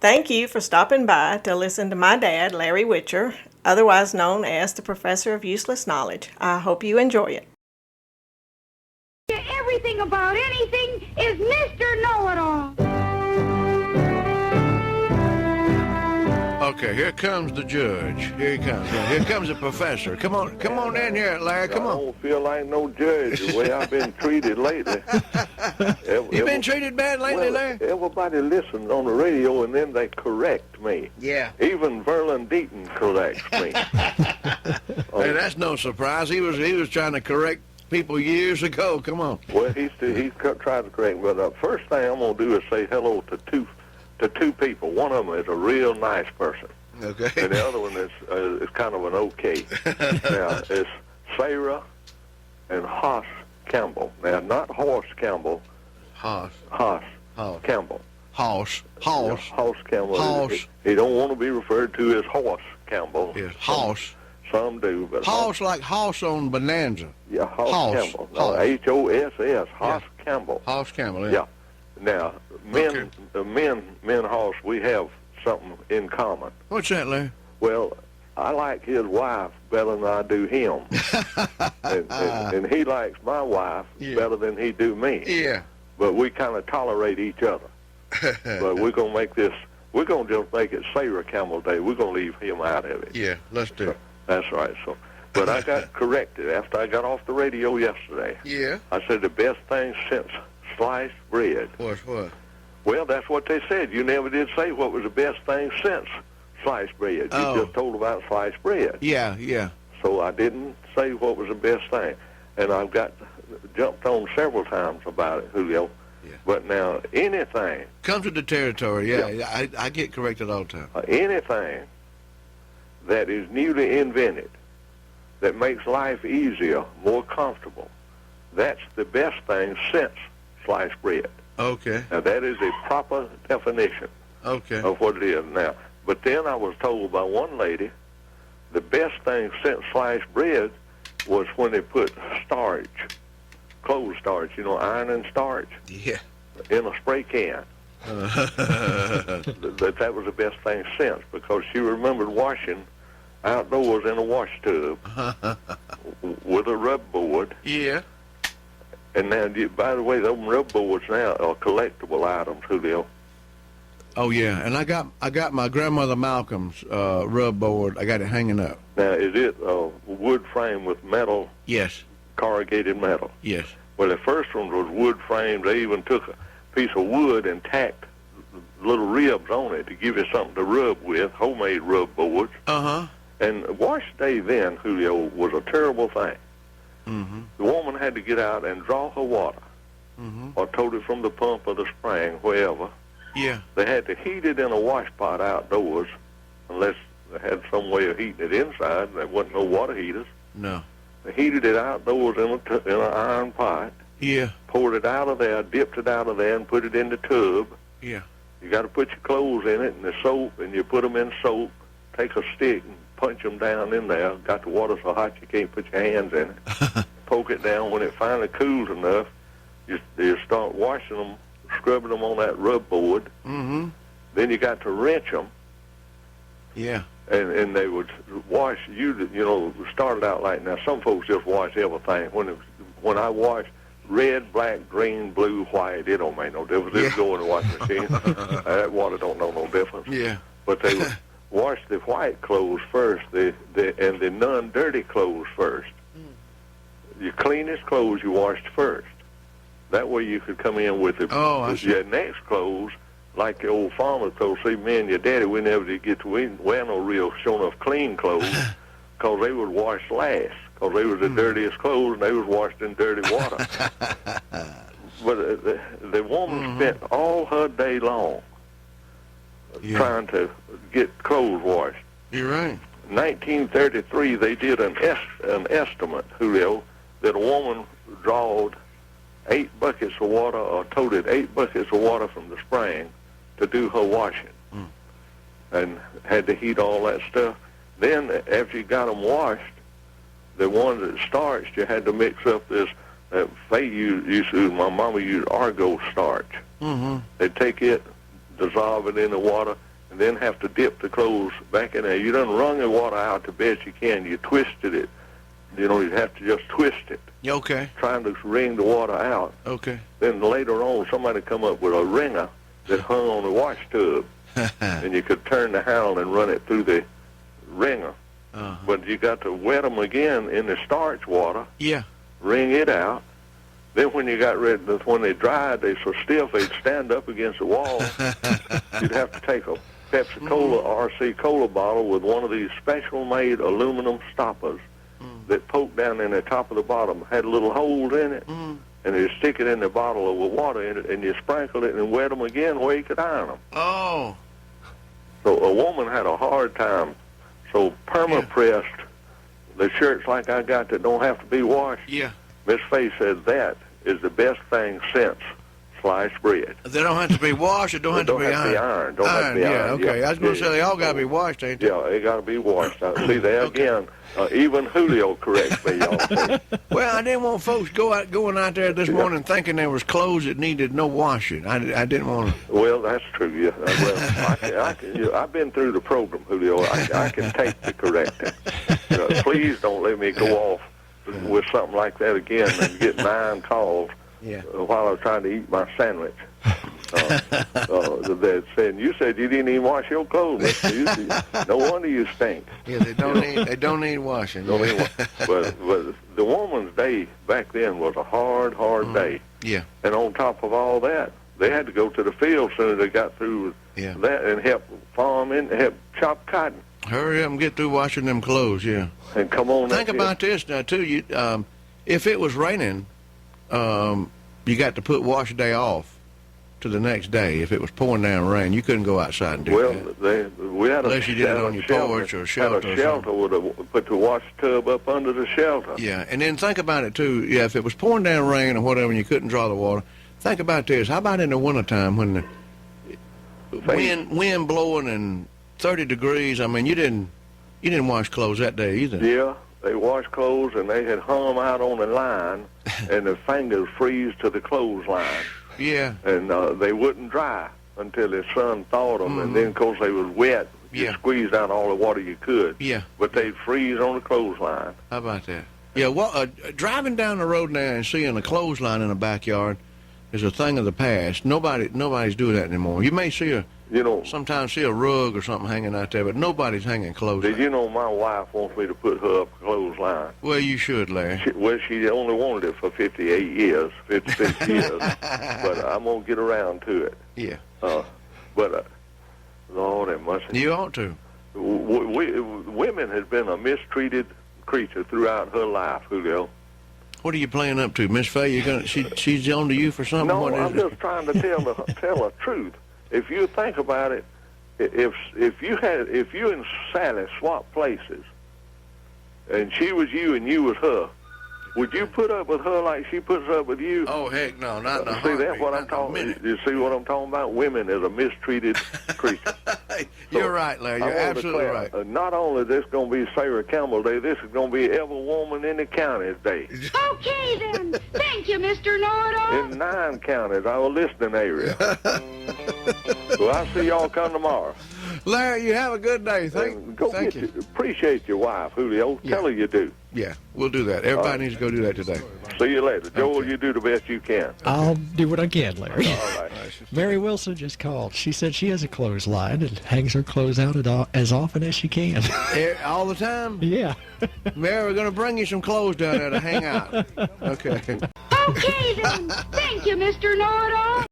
Thank you for stopping by to listen to my dad, Larry Witcher, otherwise known as the Professor of Useless Knowledge. I hope you enjoy it. Everything about anything is Mr. Know-It-All. Okay, here comes the judge. Here he comes. Here comes the professor. Come on in here, Larry. Come on. I don't feel like no judge the way I've been treated lately. You been treated bad lately, Larry? Everybody listens on the radio and then they correct me. Yeah. Even Verlin Deaton corrects me. Hey, that's no surprise. He was trying to correct people years ago. Come on. Well, he's tried to correct me. But the first thing I'm going to do is say hello to two people. One of them is a real nice person. Okay. And the other one is kind of an okay. Now, it's Sarah and Hoss Campbell. Now, not Horse Campbell. Hoss Campbell. Hoss. Yeah, Hoss Campbell. Hoss. He don't want to be referred to as Horse Campbell. Yes, Hoss. Some do, but Hoss like Hoss on Bonanza. Yeah, Hoss Campbell. No, Hoss. H-O-S-S. Hoss Campbell. Hoss Campbell. Yeah. Now, Okay. men Hoss, we have something in common. What's that, Larry? Well, I like his wife better than I do him. and he likes my wife better than he do me. Yeah. But we kind of tolerate each other. But we're going to just make it Sarah Campbell Day. We're going to leave him out of it. Yeah, let's do it. That's right. So, but I got corrected after I got off the radio yesterday. Yeah. I said the best thing since sliced bread. What's what? Well, that's what they said. You never did say what was the best thing since sliced bread. You just told about sliced bread. Yeah. So I didn't say what was the best thing. And I've got jumped on several times about it, Julio. Yeah. But now, anything. Comes with the territory, yeah. I get corrected all the time. Anything that is newly invented that makes life easier, more comfortable, that's the best thing since sliced bread. Okay. Now, that is a proper definition of what it is now. But then I was told by one lady the best thing since sliced bread was when they put starch, clothes starch, ironing starch, in a spray can. That was the best thing since, because she remembered washing outdoors in a wash tub with a rub board. Yeah. And now, by the way, those rub boards now are collectible items, Julio. Oh yeah, and I got my grandmother Malcolm's rub board. I got it hanging up. Now, is it wood frame with metal? Yes. Corrugated metal. Yes. Well, the first one was wood framed. They even took a piece of wood and tacked little ribs on it to give you something to rub with, homemade rub boards. Uh-huh. And wash day then, Julio, was a terrible thing. Mm-hmm. The woman had to get out and draw her water, or tote it from the pump or the spring, wherever. Yeah. They had to heat it in a wash pot outdoors, unless they had some way of heating it inside. There wasn't no water heaters. No. They heated it outdoors in an iron pot. Yeah. Poured it out of there, dipped it out of there, and put it in the tub. Yeah. You got to put your clothes in it and the soap, and you put them in soap. Take a stick and punch them down in there. Got the water so hot you can't put your hands in it. Poke it down. When it finally cools enough, you start washing them, scrubbing them on that rub board. Mm-hmm. Then you got to wrench them. Yeah. And they would wash started out like, now some folks just wash everything. When I wash red, black, green, blue, white, it don't make no difference. Just go in the washing machine. That water don't know no difference. Yeah. But they would wash the white clothes first, and the non-dirty clothes first. Your cleanest clothes you washed first. That way you could come in with your next clothes, like the old farmer told, see, me and your daddy, we never did get to wear no real show enough clean clothes, because they would wash last, because they was the dirtiest clothes, and they was washed in dirty water. But the woman spent all her day long trying to get clothes washed. You're right. 1933, they did an estimate, Julio, that a woman drawed 8 buckets of water, or toted 8 buckets of water from the spring to do her washing, and had to heat all that stuff. Then, after you got them washed, the ones that starched, you had to mix up this. My mama used Argo starch. Mm-hmm. They'd take it, dissolve it in the water, and then have to dip the clothes back in there. You done wrung the water out the best you can. You twisted it. You know, you'd have to just twist it, Okay. trying to wring the water out. Okay. Then later on, somebody come up with a wringer that hung on the wash tub, and you could turn the handle and run it through the wringer. But you got to wet them again in the starch water, Yeah. wring it out. Then when you got ready, when they dried, they so stiff they'd stand up against the wall. You'd have to take a Pepsi Cola, RC Cola bottle with one of these special-made aluminum stoppers that poked down in the top of the bottom, had little holes in it, and you stick it in the bottle with water in it, and you sprinkle it and wet them again where you could iron them. Oh. So a woman had a hard time. So perma-pressed, the shirts like I got that don't have to be washed, Yeah. Miss Faye said that is the best thing since sliced bread. They don't have to be washed. Or don't have to be ironed. Don't have to be Yeah. ironed. Okay. I was going to say they all got to be washed, ain't they? Yeah, they got to be washed. See, there again, even Julio corrects me, y'all. See. Well, I didn't want folks going out there this morning thinking there was clothes that needed no washing. I didn't want to. Well, that's true. Yeah. Well, I've been through the program, Julio. I can take the correcting. Please don't let me go off with something like that again and get 9 calls while I was trying to eat my sandwich. That said, you said you didn't even wash your clothes. No wonder you stink. Yeah, they don't need washing. Don't even but the woman's day back then was a hard day. Yeah. And on top of all that, they had to go to the field as soon as they got through that and help farm and help chop cotton. Hurry up and get through washing them clothes. Yeah. And come on. Think about this now too. You, if it was raining, you got to put wash day off to the next day. If it was pouring down rain, you couldn't go outside and do that. We had unless you did it on your porch or shelter. Had a shelter with a put the wash tub up under the shelter. Yeah, and then think about it too. Yeah, if it was pouring down rain or whatever, and you couldn't draw the water. Think about this. How about in the wintertime when the wind blowing and 30 degrees? I mean, you didn't wash clothes that day either. Yeah, they washed clothes and they had hung them out on the line, and the fingers freeze to the clothesline. Yeah. And they wouldn't dry until the sun thawed them, and then, of course, they was wet. You squeezed out all the water you could. Yeah. But they'd freeze on the clothesline. How about that? Yeah, well, driving down the road now and seeing a clothesline in the backyard is a thing of the past. Nobody's doing that anymore. You may see sometimes see a rug or something hanging out there, but nobody's hanging clothes. Did you know my wife wants me to put her up a clothesline? Well, you should, Larry. She only wanted it for 56 years. But I'm going to get around to it. Yeah. But, Lord, it mustn't. You ought to. Women has been a mistreated creature throughout her life, Julio. What are you playing up to, Miss Faye? She's on to you for something? No, what is I'm just trying to tell the truth. If you think about it, if you and Sally swapped places, and she was you and you was her, would you put up with her like she puts up with you? Oh, heck no, not in a See, that's what I'm talking. You see what I'm talking about? Women is a mistreated creature. You're right, Larry. You're absolutely right. Not only is this going to be Sarah Campbell Day, this is going to be every woman in the county's day. Okay, then. Thank you, Mr. Know-It-All. In 9 counties, our listening area. Well, I'll see y'all come tomorrow. Larry, you have a good day. Thank you. Appreciate your wife, Julio. Tell her you do. Yeah, we'll do that. Everybody needs to go do that today. See you later. Joel, you do the best you can. I'll do what I can, Larry. All right. Mary Wilson just called. She said she has a clothesline and hangs her clothes out as often as she can. All the time? Yeah. Mary, we're going to bring you some clothes down there to hang out. Okay. Okay, then. Thank you, Mr. Know-It-All.